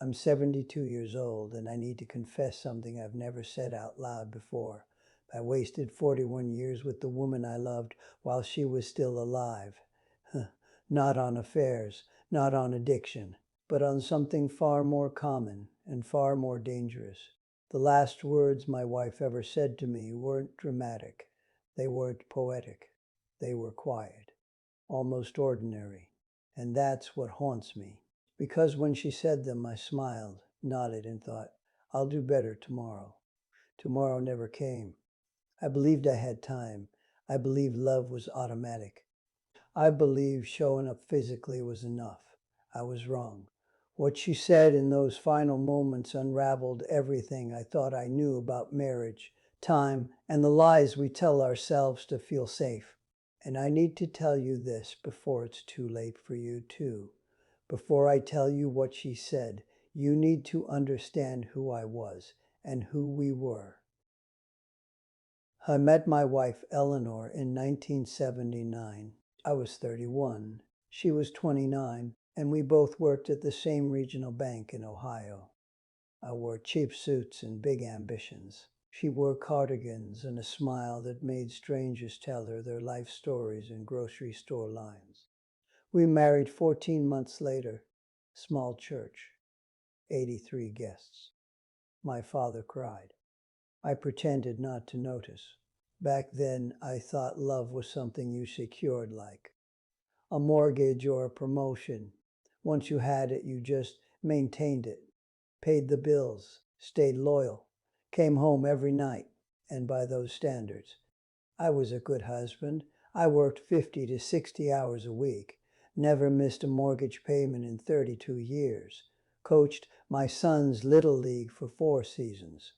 I'm 72 years old and I need to confess something I've never said out loud before. I wasted 41 years with the woman I loved while she was still alive. Not on affairs, not on addiction, but on something far more common and far more dangerous. The last words my wife ever said to me weren't dramatic. They weren't poetic. They were quiet, almost ordinary. And that's what haunts me. Because when she said them, I smiled, nodded, and thought, I'll do better tomorrow. Tomorrow never came. I believed I had time. I believed love was automatic. I believed showing up physically was enough. I was wrong. What she said in those final moments unraveled everything I thought I knew about marriage, time, and the lies we tell ourselves to feel safe. And I need to tell you this before it's too late for you too. Before I tell you what she said, you need to understand who I was and who we were. I met my wife Eleanor in 1979. I was 31. She was 29, and we both worked at the same regional bank in Ohio. I wore cheap suits and big ambitions. She wore cardigans and a smile that made strangers tell her their life stories in grocery store lines. We married 14 months later. Small church, 83 guests. My father cried. I pretended not to notice. Back then, I thought love was something you secured, like a mortgage or a promotion. Once you had it, you just maintained it, paid the bills, stayed loyal, came home every night, and by those standards. I was a good husband. I worked 50 to 60 hours a week, never missed a mortgage payment in 32 years, coached my son's Little League for 4 seasons,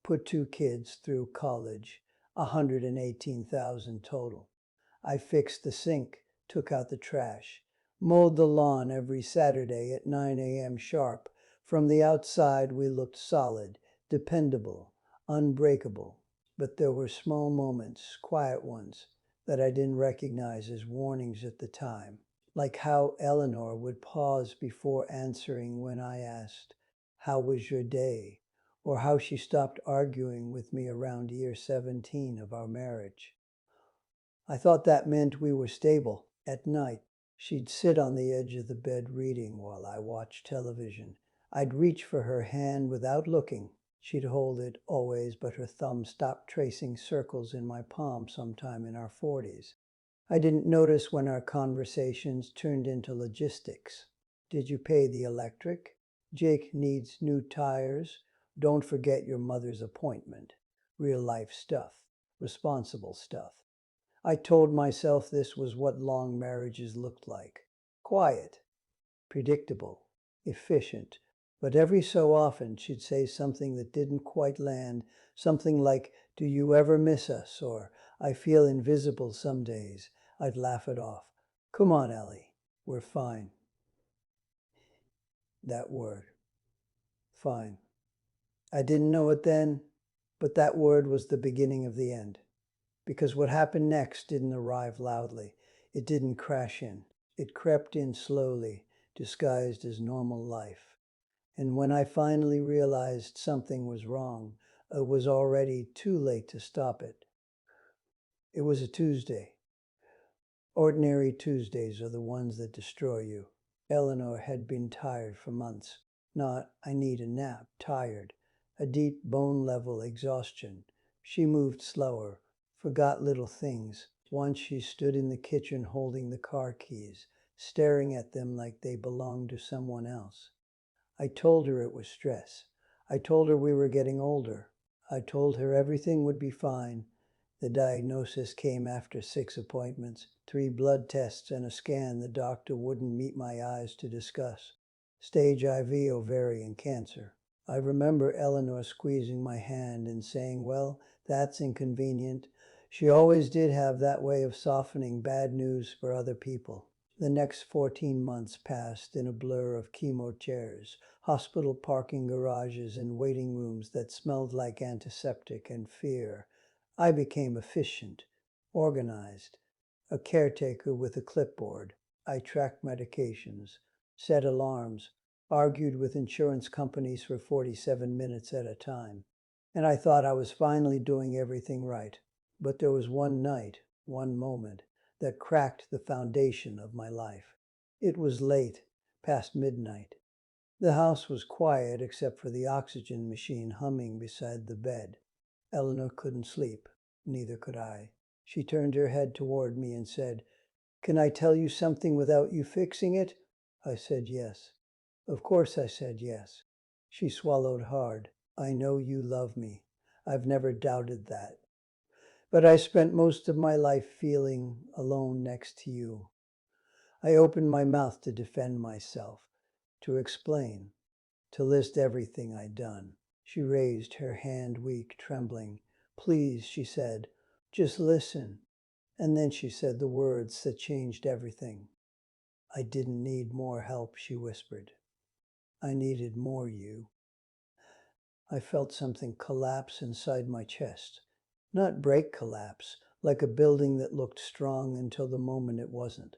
put 2 kids through college, 118,000 total. I fixed the sink, took out the trash, mowed the lawn every Saturday at 9 a.m. sharp. From the outside, we looked solid, dependable, unbreakable. But there were small moments, quiet ones, that I didn't recognize as warnings at the time. Like how Eleanor would pause before answering when I asked, "How was your day?" Or how she stopped arguing with me around year 17 of our marriage. I thought that meant we were stable. At night, she'd sit on the edge of the bed reading while I watched television. I'd reach for her hand without looking. She'd hold it always, but her thumb stopped tracing circles in my palm sometime in our 40s. I didn't notice when our conversations turned into logistics. Did you pay the electric? Jake needs new tires. Don't forget your mother's appointment. Real life stuff. Responsible stuff. I told myself this was what long marriages looked like. Quiet, predictable, efficient. But every so often she'd say something that didn't quite land, something like, "Do you ever miss us?" or "I feel invisible some days." I'd laugh it off. "Come on, Ellie, we're fine." That word, fine. I didn't know it then, but that word was the beginning of the end. Because what happened next didn't arrive loudly. It didn't crash in. It crept in slowly, disguised as normal life. And when I finally realized something was wrong, it was already too late to stop it. It was a Tuesday. Ordinary Tuesdays are the ones that destroy you. Eleanor had been tired for months. Not, "I need a nap," tired. A deep bone-level exhaustion. She moved slower, forgot little things. Once she stood in the kitchen holding the car keys, staring at them like they belonged to someone else. I told her it was stress. I told her we were getting older. I told her everything would be fine. The diagnosis came after 6 appointments, 3 blood tests, and a scan the doctor wouldn't meet my eyes to discuss. Stage IV ovarian cancer. I remember Eleanor squeezing my hand and saying, "Well, that's inconvenient." She always did have that way of softening bad news for other people. The next 14 months passed in a blur of chemo chairs, hospital parking garages, and waiting rooms that smelled like antiseptic and fear. I became efficient, organized, a caretaker with a clipboard. I tracked medications, set alarms, argued with insurance companies for 47 minutes at a time. And I thought I was finally doing everything right. But there was one night, one moment, that cracked the foundation of my life. It was late, past midnight. The house was quiet except for the oxygen machine humming beside the bed. Eleanor couldn't sleep. Neither could I. She turned her head toward me and said, "Can I tell you something without you fixing it?" I said yes. Of course I said yes. She swallowed hard. "I know you love me. I've never doubted that. But I spent most of my life feeling alone next to you." I opened my mouth to defend myself, to explain, to list everything I'd done. She raised her hand, weak, trembling. "Please," she said, "just listen." And then she said the words that changed everything. "I didn't need more help," she whispered. "I needed more you." I felt something collapse inside my chest. Not break collapse, like a building that looked strong until the moment it wasn't.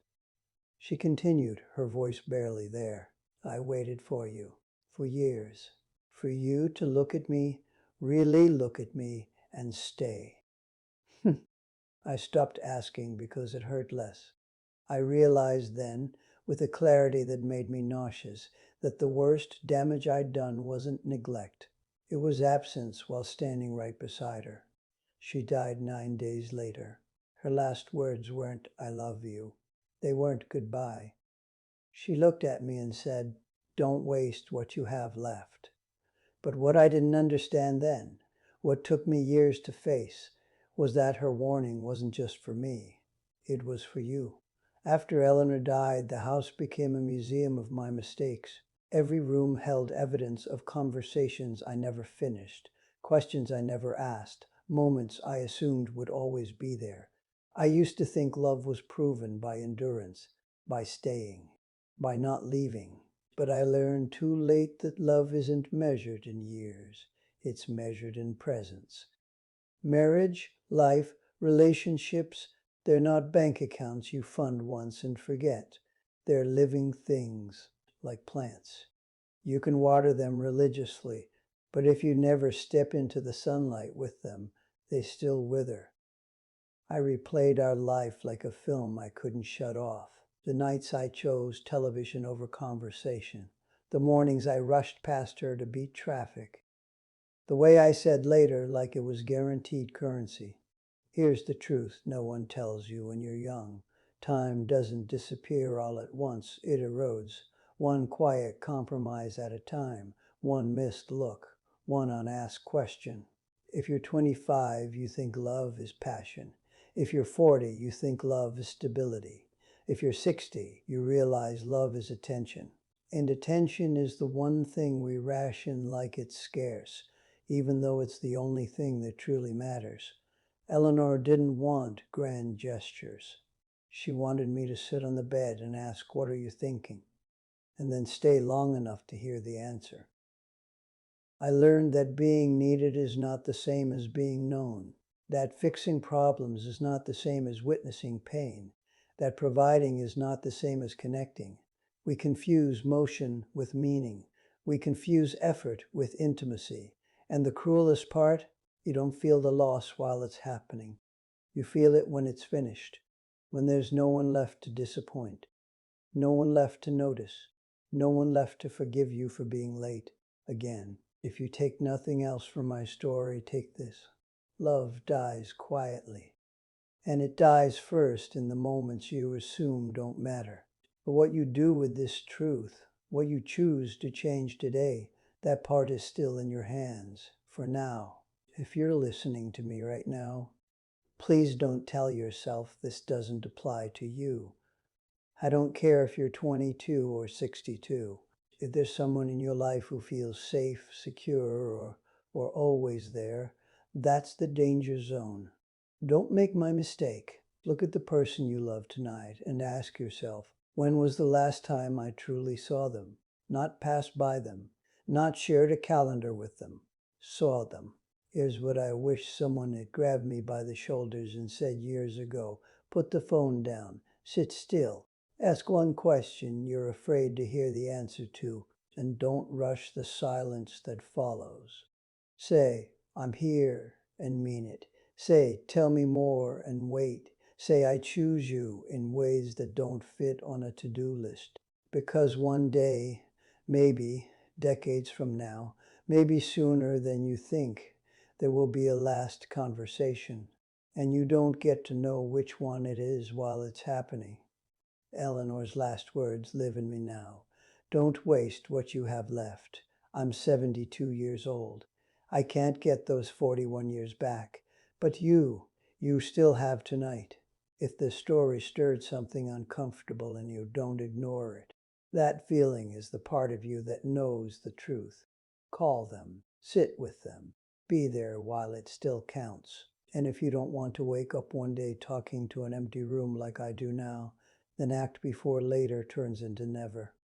She continued, her voice barely there. "I waited for you, for years, for you to look at me, really look at me, and stay." I stopped asking because it hurt less. I realized then, with a clarity that made me nauseous, that the worst damage I'd done wasn't neglect. It was absence while standing right beside her. She died 9 days later. Her last words weren't, "I love you." They weren't goodbye. She looked at me and said, "Don't waste what you have left." But what I didn't understand then, what took me years to face, was that her warning wasn't just for me. It was for you. After Eleanor died, the house became a museum of my mistakes. Every room held evidence of conversations I never finished, questions I never asked, moments I assumed would always be there. I used to think love was proven by endurance, by staying, by not leaving. But I learned too late that love isn't measured in years. It's measured in presence. Marriage, life, relationships, they're not bank accounts you fund once and forget. They're living things, like plants. You can water them religiously, but if you never step into the sunlight with them, they still wither. I replayed our life like a film I couldn't shut off. The nights I chose television over conversation. The mornings I rushed past her to beat traffic. The way I said later, like it was guaranteed currency. "Here's the truth no one tells you when you're young. Time doesn't disappear all at once. It erodes. One quiet compromise at a time. One missed look. One unasked question. If you're 25, you think love is passion. If you're 40, you think love is stability. If you're 60, you realize love is attention. And attention is the one thing we ration like it's scarce, even though it's the only thing that truly matters. Eleanor didn't want grand gestures. She wanted me to sit on the bed and ask, "What are you thinking?" and then stay long enough to hear the answer. I learned that being needed is not the same as being known, that fixing problems is not the same as witnessing pain, that providing is not the same as connecting. We confuse motion with meaning. We confuse effort with intimacy. And the cruelest part, you don't feel the loss while it's happening. You feel it when it's finished, when there's no one left to disappoint, no one left to notice, no one left to forgive you for being late again. If you take nothing else from my story, take this. Love dies quietly. And it dies first in the moments you assume don't matter. But what you do with this truth, what you choose to change today, that part is still in your hands, for now. If you're listening to me right now, please don't tell yourself this doesn't apply to you. I don't care if you're 22 or 62. If there's someone in your life who feels safe, secure, or always there, that's the danger zone. Don't make my mistake. Look at the person you love tonight and ask yourself, when was the last time I truly saw them? Not passed by them, not shared a calendar with them, saw them. Here's what I wish someone had grabbed me by the shoulders and said years ago. Put the phone down, sit still. Ask one question you're afraid to hear the answer to. and don't rush the silence that follows. Say, I'm here, and mean it. Say, tell me more, and wait. Say, I choose you in ways that don't fit on a to-do list. Because one day, maybe decades from now, maybe sooner than you think, there will be a last conversation, and you don't get to know which one it is while it's happening. Eleanor's last words live in me now. Don't waste what you have left. I'm 72 years old. I can't get those 41 years back, but you still have tonight. If the story stirred something uncomfortable in you, don't ignore it. That feeling is the part of you that knows the truth. Call them, sit with them, be there while it still counts. And if you don't want to wake up one day talking to an empty room like I do now, then act before later turns into never.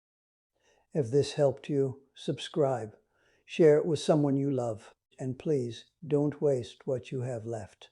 If this helped you, subscribe, share it with someone you love, and please don't waste what you have left.